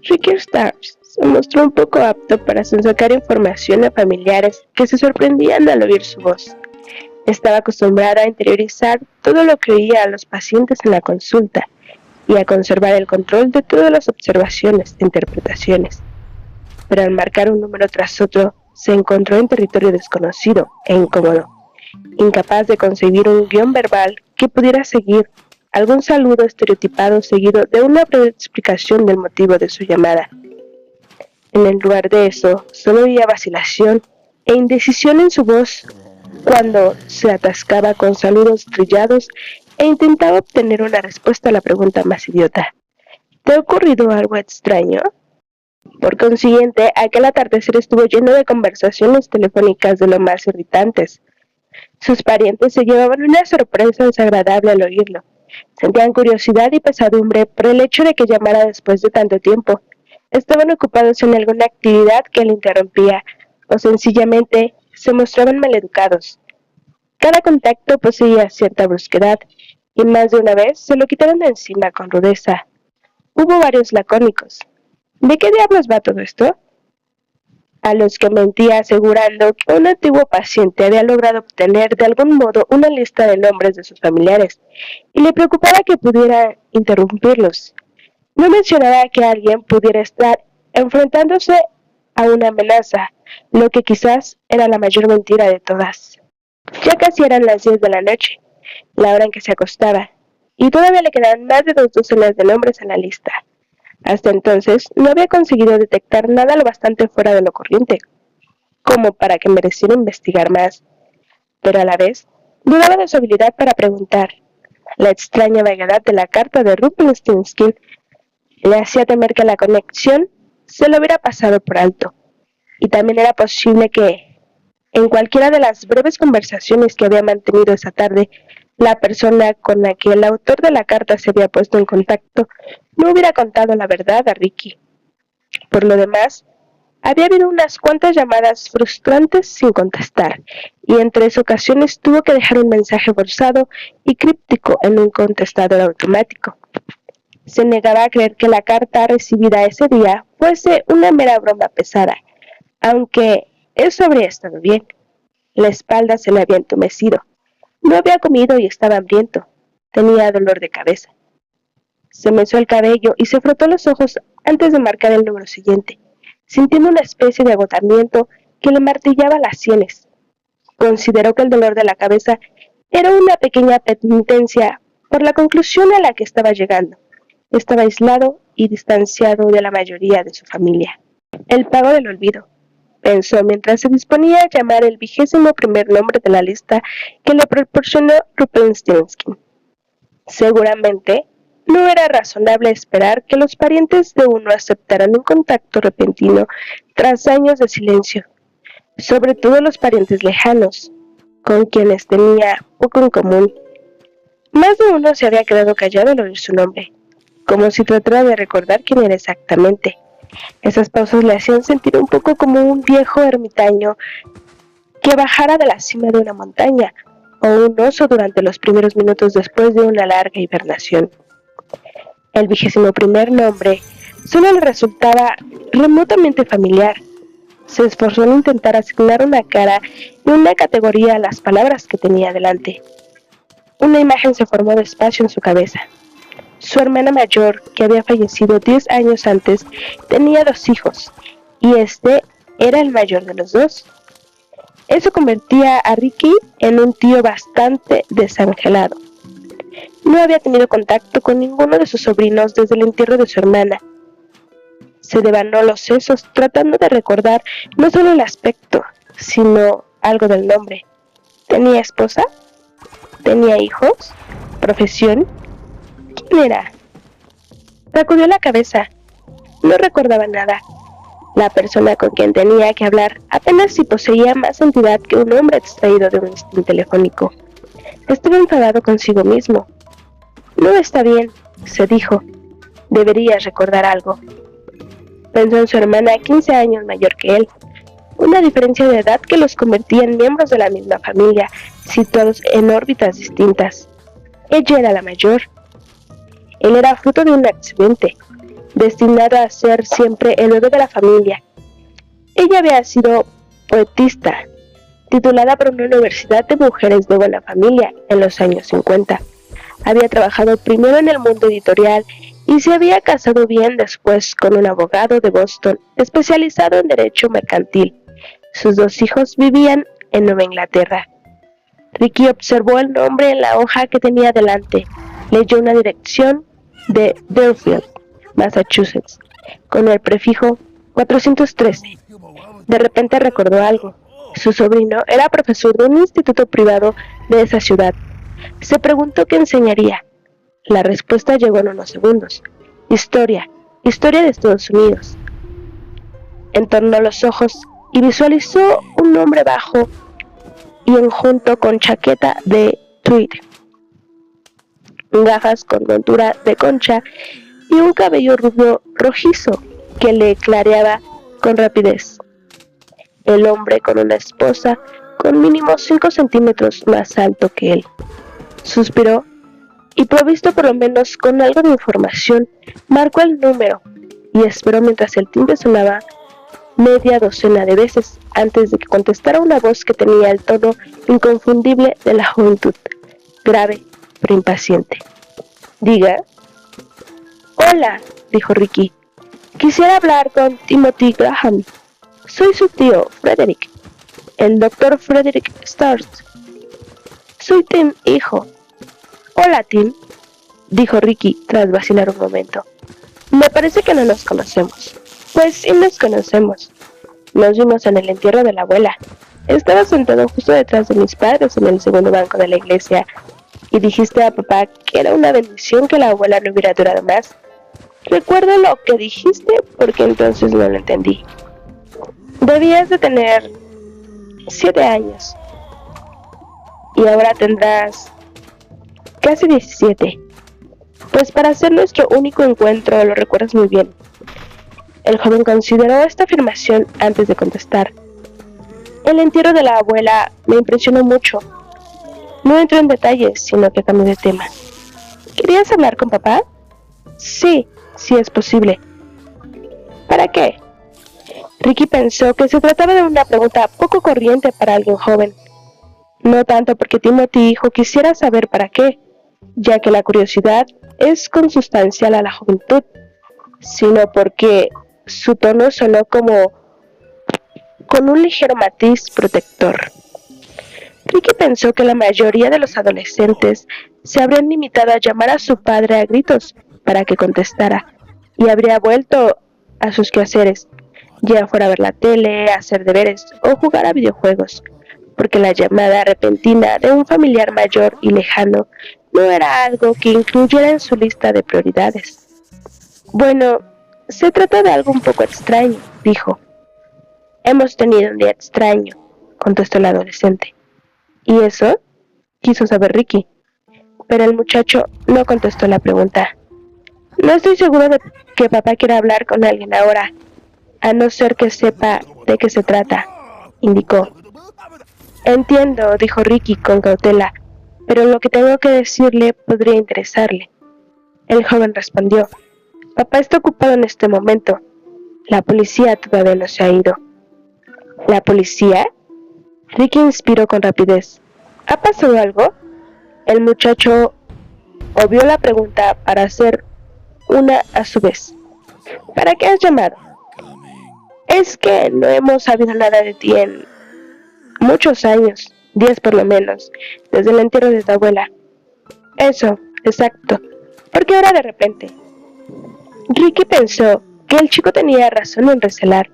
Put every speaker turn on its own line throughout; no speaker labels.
Ricky Stars se mostró un poco apto para sonsacar información a familiares que se sorprendían al oír su voz. Estaba acostumbrada a interiorizar todo lo que oía a los pacientes en la consulta y a conservar el control de todas las observaciones e interpretaciones. Pero al marcar un número tras otro, se encontró en territorio desconocido e incómodo, incapaz de concebir un guión verbal que pudiera seguir algún saludo estereotipado seguido de una breve explicación del motivo de su llamada. En el lugar de eso, solo oía vacilación e indecisión en su voz cuando se atascaba con saludos trillados e intentaba obtener una respuesta a la pregunta más idiota. ¿Te ha ocurrido algo extraño? Por consiguiente, aquel atardecer estuvo lleno de conversaciones telefónicas de lo más irritantes. Sus parientes se llevaban una sorpresa desagradable al oírlo. Sentían curiosidad y pesadumbre por el hecho de que llamara después de tanto tiempo. Estaban ocupados en alguna actividad que le interrumpía, o sencillamente se mostraban maleducados. Cada contacto poseía cierta brusquedad, y más de una vez se lo quitaron de encima con rudeza. Hubo varios lacónicos. ¿De qué diablos va todo esto? A los que mentía asegurando que un antiguo paciente había logrado obtener de algún modo una lista de nombres de sus familiares, y le preocupaba que pudiera interrumpirlos. No mencionaba que alguien pudiera estar enfrentándose a una amenaza, lo que quizás era la mayor mentira de todas. Ya casi eran las 10 de la noche, la hora en que se acostaba, y todavía le quedaban más de 2 docenas de nombres en la lista. Hasta entonces no había conseguido detectar nada lo bastante fuera de lo corriente, como para que mereciera investigar más, pero a la vez dudaba de su habilidad para preguntar. La extraña vaguedad de la carta de Rumpelstiltskin le hacía temer que la conexión se lo hubiera pasado por alto, y también era posible que, en cualquiera de las breves conversaciones que había mantenido esa tarde, la persona con la que el autor de la carta se había puesto en contacto no hubiera contado la verdad a Ricky. Por lo demás, había habido unas cuantas llamadas frustrantes sin contestar, y en 3 ocasiones tuvo que dejar un mensaje forzado y críptico en un contestador automático. Se negaba a creer que la carta recibida ese día fuese una mera broma pesada, aunque eso habría estado bien. La espalda se le había entumecido. No había comido y estaba hambriento. Tenía dolor de cabeza. Se mesó el cabello y se frotó los ojos antes de marcar el número siguiente, sintiendo una especie de agotamiento que le martillaba las sienes. Consideró que el dolor de la cabeza era una pequeña penitencia por la conclusión a la que estaba llegando. Estaba aislado y distanciado de la mayoría de su familia. El pago del olvido, pensó mientras se disponía a llamar el 21º nombre de la lista que le proporcionó Rumpelstiltskin. Seguramente, no era razonable esperar que los parientes de uno aceptaran un contacto repentino tras años de silencio, sobre todo los parientes lejanos, con quienes tenía poco en común. Más de uno se había quedado callado al oír su nombre, como si tratara de recordar quién era exactamente. Esas pausas le hacían sentir un poco como un viejo ermitaño que bajara de la cima de una montaña, o un oso durante los primeros minutos después de una larga hibernación. El 21º nombre solo le resultaba remotamente familiar. Se esforzó en intentar asignar una cara y una categoría a las palabras que tenía delante. Una imagen se formó despacio en su cabeza. Su hermana mayor, que había fallecido 10 años antes, tenía 2 hijos, y este era el mayor de los 2. Eso convertía a Ricky en un tío bastante desangelado. No había tenido contacto con ninguno de sus sobrinos desde el entierro de su hermana. Se devanó los sesos tratando de recordar no solo el aspecto, sino algo del nombre. ¿Tenía esposa? ¿Tenía hijos? ¿Profesión? ¿Quién era? Sacudió la cabeza. No recordaba nada. La persona con quien tenía que hablar apenas si poseía más entidad que un hombre extraído de un listín telefónico. Estuvo enfadado consigo mismo. No está bien, se dijo. Deberías recordar algo. Pensó en su hermana 15 años mayor que él. Una diferencia de edad que los convertía en miembros de la misma familia, situados en órbitas distintas. Ella era la mayor. Él era fruto de un accidente. destinado a ser siempre el bebé de la familia. Ella había sido poetista, titulada por una universidad de mujeres de buena familia en los años 50. Había trabajado primero en el mundo editorial y se había casado bien después con un abogado de Boston especializado en derecho mercantil. Sus 2 hijos vivían en Nueva Inglaterra. Ricky observó el nombre en la hoja que tenía delante. Leyó una dirección de Deerfield, Massachusetts, con el prefijo 413. De repente recordó algo. Su sobrino era profesor de un instituto privado de esa ciudad. Se preguntó qué enseñaría. La respuesta llegó en unos segundos. Historia de Estados Unidos. Entornó los ojos y visualizó un hombre bajo y enjunto con chaqueta de tweed, gafas con montura de concha y un cabello rubio rojizo que le clareaba con rapidez. El hombre con una esposa con mínimo 5 centímetros más alto que él. Suspiró y, provisto por lo menos con algo de información, marcó el número y esperó mientras el timbre sonaba media docena de veces antes de que contestara una voz que tenía el tono inconfundible de la juventud, grave pero impaciente. Diga. Hola, dijo Ricky. Quisiera hablar con Timothy Graham. Soy su tío, Frederick, el doctor Frederick Stars. Soy Tim, hijo. Hola, Tim, dijo Ricky tras vacilar un momento. Me parece que no nos conocemos. Pues sí nos conocemos. Nos vimos en el entierro de la abuela. Estaba sentado justo detrás de mis padres en el segundo banco de la iglesia y dijiste a papá que era una bendición que la abuela no hubiera durado más. Recuerdo lo que dijiste porque entonces no lo entendí. Debías de tener 7 años y ahora tendrás casi 17. Pues para ser nuestro único encuentro lo recuerdas muy bien. El joven consideró esta afirmación antes de contestar. El entierro de la abuela me impresionó mucho. No entró en detalles, sino que cambió de tema. ¿Querías hablar con papá? Sí, si es posible. ¿Para qué? Ricky pensó que se trataba de una pregunta poco corriente para alguien joven. No tanto porque Timothy hijo quisiera saber para qué, ya que la curiosidad es consustancial a la juventud, sino porque su tono sonó como con un ligero matiz protector. Ricky pensó que la mayoría de los adolescentes se habrían limitado a llamar a su padre a gritos para que contestara y habría vuelto a sus quehaceres, ya fuera a ver la tele, a hacer deberes o jugar a videojuegos, porque la llamada repentina de un familiar mayor y lejano no era algo que incluyera en su lista de prioridades. Bueno, se trata de algo un poco extraño, dijo. Hemos tenido un día extraño, contestó el adolescente. ¿Y eso? Quiso saber Ricky, pero el muchacho no contestó la pregunta. No estoy seguro de que papá quiera hablar con alguien ahora, a no ser que sepa de qué se trata, indicó. Entiendo, dijo Ricky con cautela, pero lo que tengo que decirle podría interesarle. El joven respondió. Papá está ocupado en este momento. La policía todavía no se ha ido. ¿La policía? Ricky inspiró con rapidez. ¿Ha pasado algo? El muchacho obvió la pregunta para hacer una a su vez. ¿Para qué has llamado? Es que no hemos sabido nada de ti en muchos años, 10 por lo menos, desde el entierro de tu abuela. Eso, exacto. ¿Por qué ahora de repente? Ricky pensó que el chico tenía razón en recelar.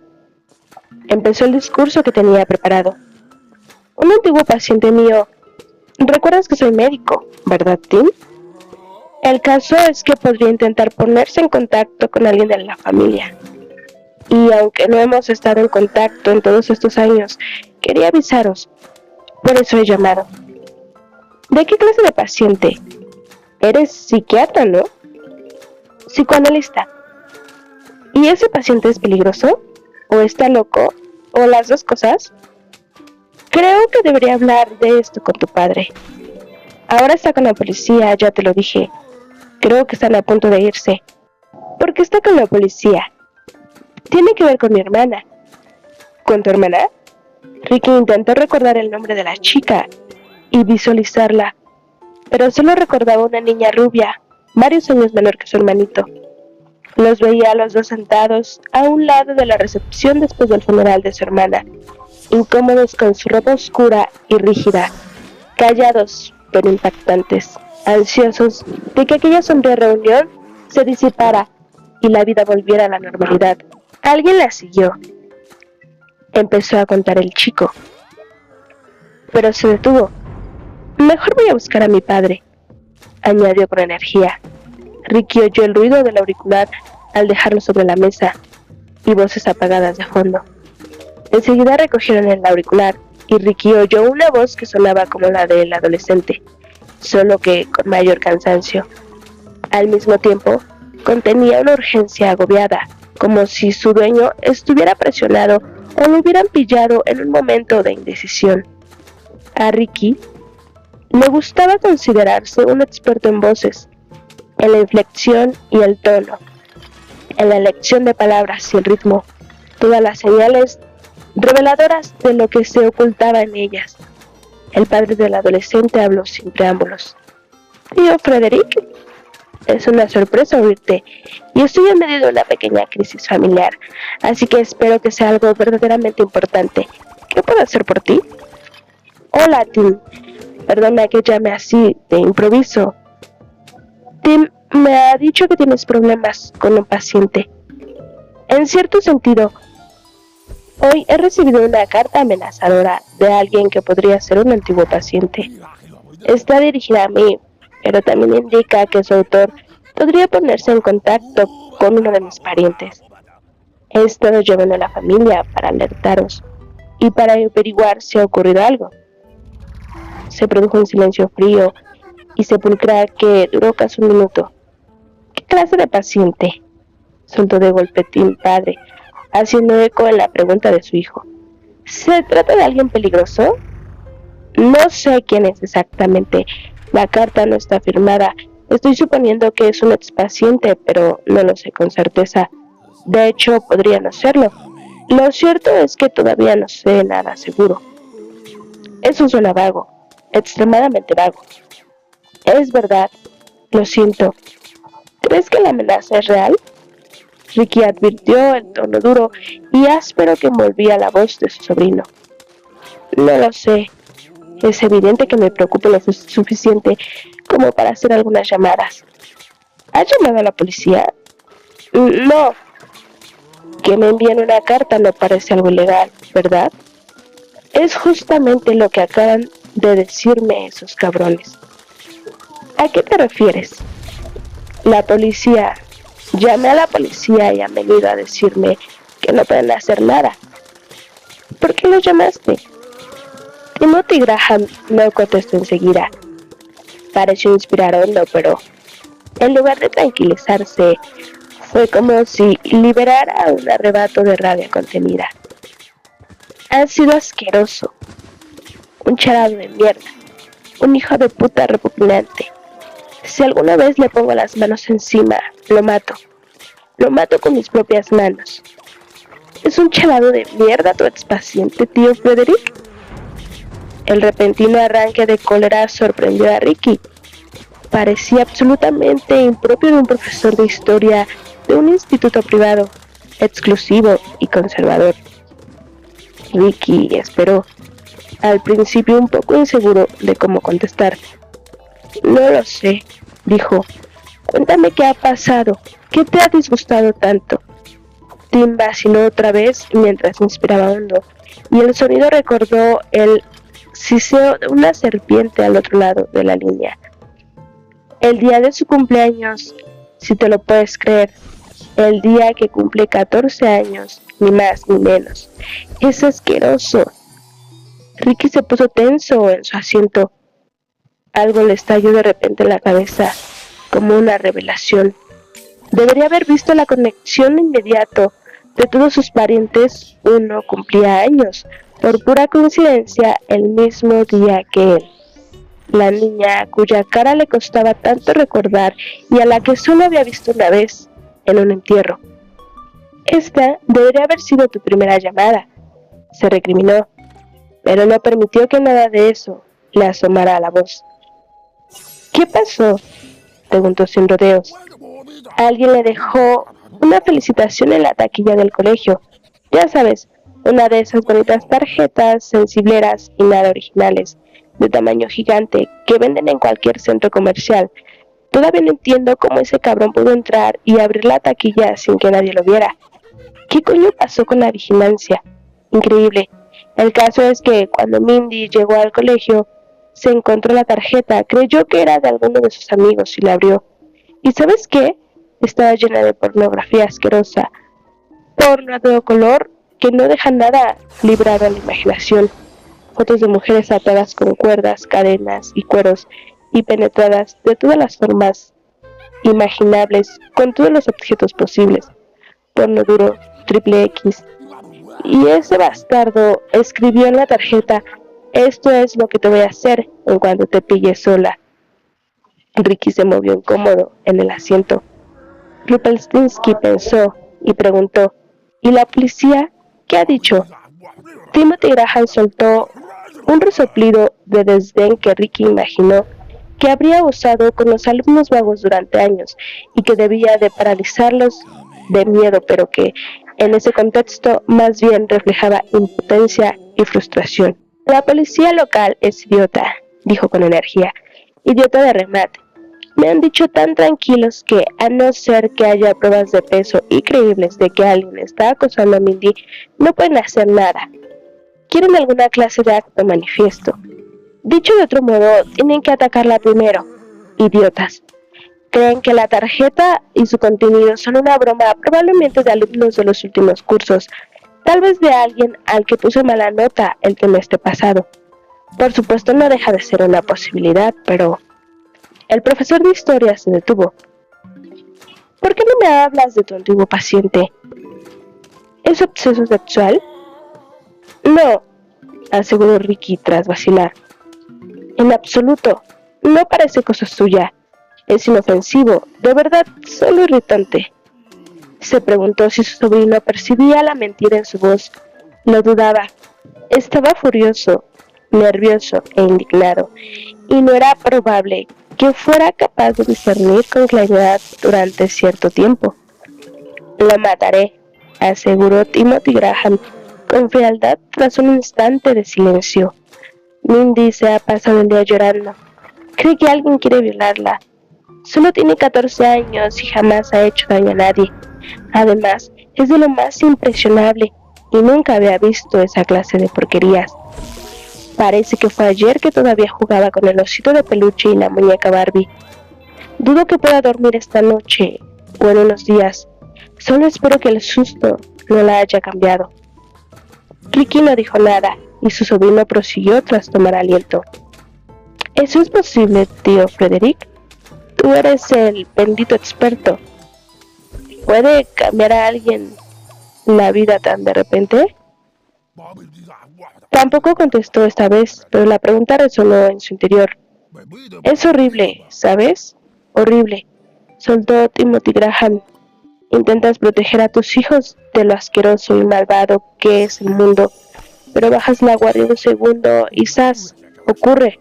Empezó el discurso que tenía preparado. Un antiguo paciente mío. ¿Recuerdas que soy médico, verdad, Tim? El caso es que podría intentar ponerse en contacto con alguien de la familia. Y aunque no hemos estado en contacto en todos estos años, quería avisaros. Por eso he llamado. ¿De qué clase de paciente? Eres psiquiatra, ¿no? Psicoanalista. ¿Y ese paciente es peligroso? ¿O está loco? ¿O las dos cosas? Creo que debería hablar de esto con tu padre. Ahora está con la policía, ya te lo dije. Creo que están a punto de irse. ¿Por qué está con la policía? Tiene que ver con mi hermana. ¿Con tu hermana? Ricky intentó recordar el nombre de la chica y visualizarla, pero solo recordaba una niña rubia, varios años menor que su hermanito. Los veía a los dos sentados a un lado de la recepción después del funeral de su hermana, incómodos con su ropa oscura y rígida, callados pero impactantes, ansiosos de que aquella sombría reunión se disipara y la vida volviera a la normalidad. Alguien la siguió. Empezó a contar el chico, pero se detuvo. Mejor voy a buscar a mi padre, añadió con energía. Ricky oyó el ruido del auricular al dejarlo sobre la mesa y voces apagadas de fondo. Enseguida recogieron el auricular y Ricky oyó una voz que sonaba como la del adolescente, solo que con mayor cansancio. Al mismo tiempo, contenía una urgencia agobiada, como si su dueño estuviera presionado o lo hubieran pillado en un momento de indecisión. A Ricky le gustaba considerarse un experto en voces, en la inflexión y el tono, en la elección de palabras y el ritmo, todas las señales reveladoras de lo que se ocultaba en ellas. El padre del adolescente habló sin preámbulos. Tío Frederick, es una sorpresa oírte y estoy en medio de una pequeña crisis familiar, así que espero que sea algo verdaderamente importante. ¿Qué puedo hacer por ti? Hola, Tim. Perdona que llame así, de improviso. Tim me ha dicho que tienes problemas con un paciente. En cierto sentido, hoy he recibido una carta amenazadora de alguien que podría ser un antiguo paciente. Está dirigida a mí, pero también indica que su autor podría ponerse en contacto con uno de mis parientes. He estado llamando a la familia para alertaros y para averiguar si ha ocurrido algo. Se produjo un silencio frío y sepulcral que duró casi un minuto. ¿Qué clase de paciente? Soltó de golpe Tim padre, haciendo eco en la pregunta de su hijo. ¿Se trata de alguien peligroso? No sé quién es exactamente. La carta no está firmada. Estoy suponiendo que es un expaciente, pero no lo sé con certeza. De hecho, podría no serlo. Lo cierto es que todavía no sé nada seguro. Eso suena vago, extremadamente vago. Es verdad, lo siento. ¿Crees que la amenaza es real? Ricky advirtió el tono duro y áspero que envolvía la voz de su sobrino. No lo sé. Es evidente que me preocupa lo suficiente como para hacer algunas llamadas. ¿Has llamado a la policía? No. Que me envíen una carta no parece algo ilegal, ¿verdad? Es justamente lo que acaban de decirme esos cabrones. ¿A qué te refieres? La policía. Llamé a la policía y han venido a decirme que no pueden hacer nada. ¿Por qué los llamaste? Timothy Graham no contestó enseguida. Pareció inspirar hondo, pero en lugar de tranquilizarse, fue como si liberara un arrebato de rabia contenida. Ha sido asqueroso. Un charado de mierda. Un hijo de puta repugnante. Si alguna vez le pongo las manos encima, lo mato. Lo mato con mis propias manos. ¿Es un chalado de mierda tu expaciente, tío Frederick? El repentino arranque de cólera sorprendió a Ricky. Parecía absolutamente impropio de un profesor de historia de un instituto privado, exclusivo y conservador. Ricky esperó, al principio un poco inseguro de cómo contestar. No lo sé, dijo. Cuéntame qué ha pasado, qué te ha disgustado tanto. Tim vaciló otra vez mientras inspiraba hondo, y el sonido recordó el siseo de una serpiente al otro lado de la línea. El día de su cumpleaños, si te lo puedes creer, el día que cumple 14 años, ni más ni menos. Es asqueroso. Ricky se puso tenso en su asiento. Algo le estalló de repente en la cabeza, como una revelación. Debería haber visto la conexión inmediata de todos sus parientes. Uno cumplía años, por pura coincidencia, el mismo día que él. La niña cuya cara le costaba tanto recordar y a la que solo había visto una vez, en un entierro. Esta debería haber sido tu primera llamada, se recriminó, pero no permitió que nada de eso le asomara a la voz. ¿Qué pasó?, preguntó sin rodeos. Alguien le dejó una felicitación en la taquilla del colegio. Ya sabes, una de esas bonitas tarjetas sensibleras y nada originales, de tamaño gigante, que venden en cualquier centro comercial. Todavía no entiendo cómo ese cabrón pudo entrar y abrir la taquilla sin que nadie lo viera. ¿Qué coño pasó con la vigilancia? Increíble. El caso es que cuando Mindy llegó al colegio, se encontró la tarjeta, creyó que era de alguno de sus amigos y la abrió. ¿Y sabes qué? Estaba llena de pornografía asquerosa. Porno a todo color que no deja nada librado a la imaginación. Fotos de mujeres atadas con cuerdas, cadenas y cueros y penetradas de todas las formas imaginables con todos los objetos posibles. Porno duro, triple X. Y ese bastardo escribió en la tarjeta: esto es lo que te voy a hacer en cuanto te pille sola. Ricky se movió incómodo en el asiento. Rumpelstiltskin pensó y preguntó: ¿y la policía qué ha dicho? Timothy Graham soltó un resoplido de desdén que Ricky imaginó que habría usado con los alumnos vagos durante años y que debía de paralizarlos de miedo, pero que en ese contexto más bien reflejaba impotencia y frustración. La policía local es idiota, dijo con energía, idiota de remate. Me han dicho tan tranquilos que, a no ser que haya pruebas de peso y creíbles de que alguien está acosando a Mindy, no pueden hacer nada. Quieren alguna clase de acto manifiesto. Dicho de otro modo, tienen que atacarla primero. Idiotas. Creen que la tarjeta y su contenido son una broma, probablemente de alumnos de los últimos cursos, tal vez de alguien al que puso mala nota el trimestre pasado. Por supuesto, no deja de ser una posibilidad, pero... El profesor de historia se detuvo. ¿Por qué no me hablas de tu antiguo paciente? ¿Es obseso sexual? No, aseguró Ricky tras vacilar. En absoluto, no parece cosa suya. Es inofensivo, de verdad, solo irritante. Se preguntó si su sobrino percibía la mentira en su voz. Lo dudaba. Estaba furioso, nervioso e indignado, y no era probable que fuera capaz de discernir con claridad durante cierto tiempo. Lo mataré, aseguró Timothy Graham con frialdad tras un instante de silencio. Mindy se ha pasado el día llorando. Cree que alguien quiere violarla. Solo tiene 14 años y jamás ha hecho daño a nadie. Además, es de lo más impresionable y nunca había visto esa clase de porquerías. Parece que fue ayer que todavía jugaba con el osito de peluche y la muñeca Barbie. Dudo que pueda dormir esta noche o en unos días. Solo espero que el susto no la haya cambiado. Ricky no dijo nada y su sobrino prosiguió tras tomar aliento. ¿Eso es posible, tío Frederick? Tú eres el bendito experto. ¿Puede cambiar a alguien la vida tan de repente? Tampoco contestó esta vez, pero la pregunta resonó en su interior. Es horrible, ¿sabes? Horrible, soltó Timothy Graham. Intentas proteger a tus hijos de lo asqueroso y malvado que es el mundo, pero bajas la guardia un segundo y ¡zas! Ocurre.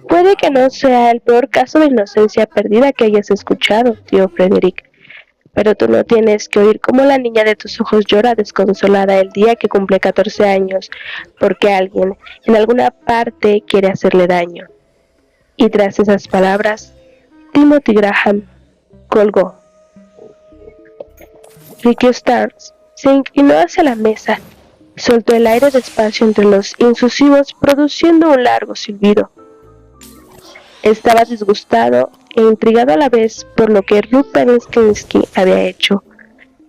Puede que no sea el peor caso de inocencia perdida que hayas escuchado, tío Frederick, pero tú no tienes que oír cómo la niña de tus ojos llora desconsolada el día que cumple 14 años, porque alguien en alguna parte quiere hacerle daño. Y tras esas palabras, Timothy Graham colgó. Ricky Starks se inclinó hacia la mesa, soltó el aire despacio entre los incisivos, produciendo un largo silbido. Estaba disgustado e intrigado a la vez por lo que Rumpelstiltskin había hecho.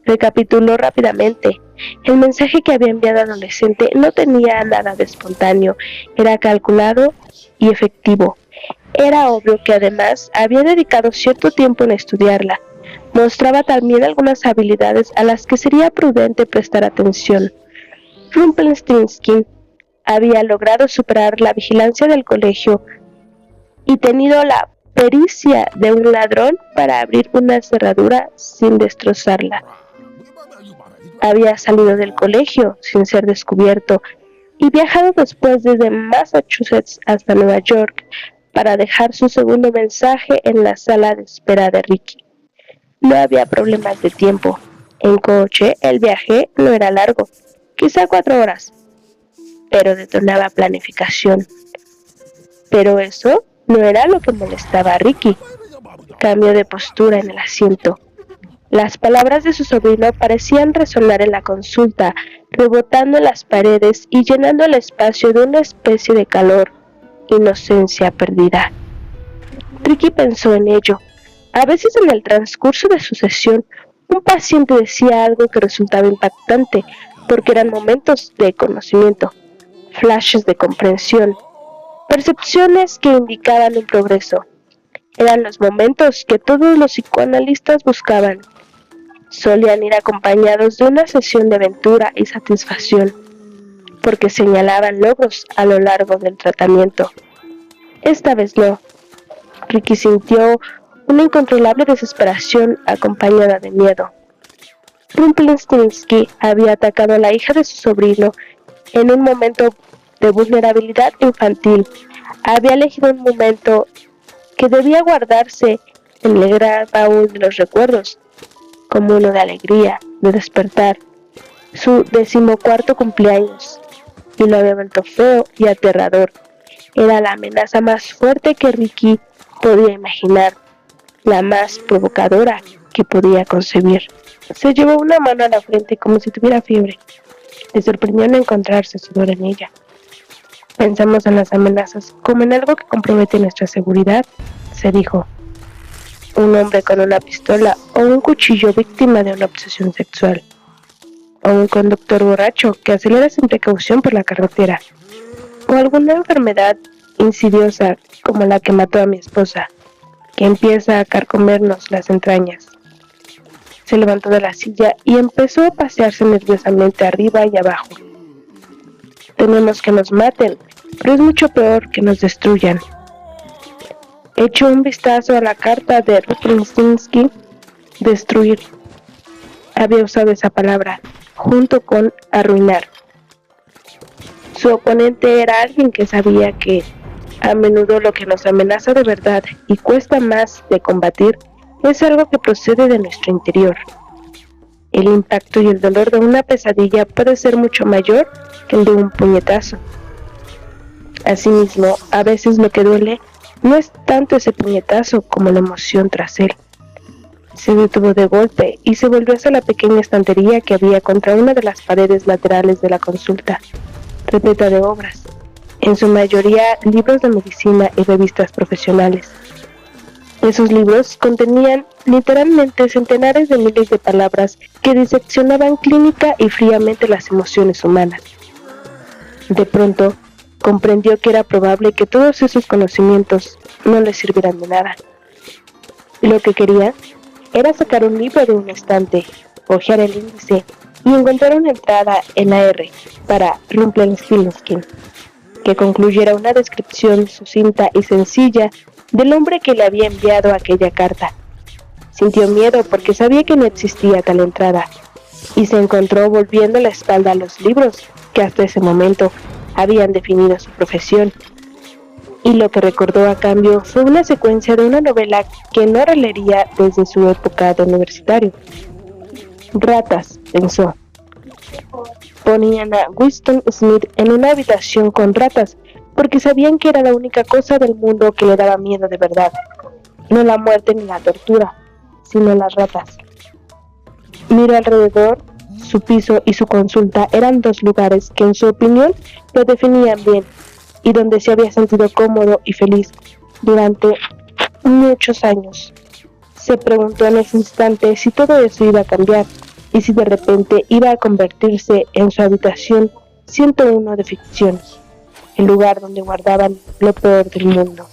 Recapituló rápidamente. El mensaje que había enviado al adolescente no tenía nada de espontáneo, era calculado y efectivo. Era obvio que además había dedicado cierto tiempo en estudiarla. Mostraba también algunas habilidades a las que sería prudente prestar atención. Rumpelstiltskin había logrado superar la vigilancia del colegio y tenido la pericia de un ladrón para abrir una cerradura sin destrozarla. Había salido del colegio sin ser descubierto y viajado después desde Massachusetts hasta Nueva York para dejar su segundo mensaje en la sala de espera de Ricky. No había problemas de tiempo. En coche el viaje no era largo, quizá 4 horas, pero detonaba planificación. Pero eso no era lo que molestaba a Ricky. Cambió de postura en el asiento. Las palabras de su sobrino parecían resonar en la consulta, rebotando en las paredes y llenando el espacio de una especie de calor, inocencia perdida. Ricky pensó en ello. A veces en el transcurso de su sesión, un paciente decía algo que resultaba impactante, porque eran momentos de conocimiento, flashes de comprensión, percepciones que indicaban un progreso. Eran los momentos que todos los psicoanalistas buscaban. Solían ir acompañados de una sesión de aventura y satisfacción, porque señalaban logros a lo largo del tratamiento. Esta vez no. Ricky sintió una incontrolable desesperación acompañada de miedo. Rumpelstiltskin había atacado a la hija de su sobrino en un momento de vulnerabilidad infantil. Había elegido un momento que debía guardarse en el gran baúl de los recuerdos, como uno de alegría, de despertar, su 14º cumpleaños, y lo había vuelto feo y aterrador. Era la amenaza más fuerte que Ricky podía imaginar, la más provocadora que podía concebir. Se llevó una mano a la frente como si tuviera fiebre. Le sorprendió no encontrarse sudor en ella. Pensamos en las amenazas como en algo que compromete nuestra seguridad, se dijo. Un hombre con una pistola o un cuchillo víctima de una obsesión sexual. O un conductor borracho que acelera sin precaución por la carretera. O alguna enfermedad insidiosa como la que mató a mi esposa, que empieza a carcomernos las entrañas. Se levantó de la silla y empezó a pasearse nerviosamente arriba y abajo. Tenemos que nos maten, pero es mucho peor que nos destruyan. Echó un vistazo a la carta de Rumpelstiltskin. Destruir. Había usado esa palabra, junto con arruinar. Su oponente era alguien que sabía que, a menudo lo que nos amenaza de verdad y cuesta más de combatir, es algo que procede de nuestro interior. El impacto y el dolor de una pesadilla puede ser mucho mayor que el de un puñetazo. Asimismo, a veces lo que duele no es tanto ese puñetazo como la emoción tras él. Se detuvo de golpe y se volvió hacia la pequeña estantería que había contra una de las paredes laterales de la consulta, repleta de obras, en su mayoría libros de medicina y revistas profesionales. Esos libros contenían literalmente centenares de miles de palabras que diseccionaban clínica y fríamente las emociones humanas. De pronto, comprendió que era probable que todos esos conocimientos no le sirvieran de nada. Lo que quería era sacar un libro de un estante, hojear el índice y encontrar una entrada en la R para Rumpelstiltskin, que concluyera una descripción sucinta y sencilla del hombre que le había enviado aquella carta. Sintió miedo porque sabía que no existía tal entrada, y se encontró volviendo la espalda a los libros que hasta ese momento habían definido su profesión. Y lo que recordó a cambio fue una secuencia de una novela que no releería desde su época de universitario. Ratas, pensó. Ponían a Winston Smith en una habitación con ratas porque sabían que era la única cosa del mundo que le daba miedo de verdad. No la muerte ni la tortura, sino las ratas. Miró alrededor. Su piso y su consulta eran 2 lugares que en su opinión lo definían bien y donde se había sentido cómodo y feliz durante muchos años. Se preguntó en ese instante si todo eso iba a cambiar y si de repente iba a convertirse en su habitación 101 de ficción, el lugar donde guardaban lo peor del mundo.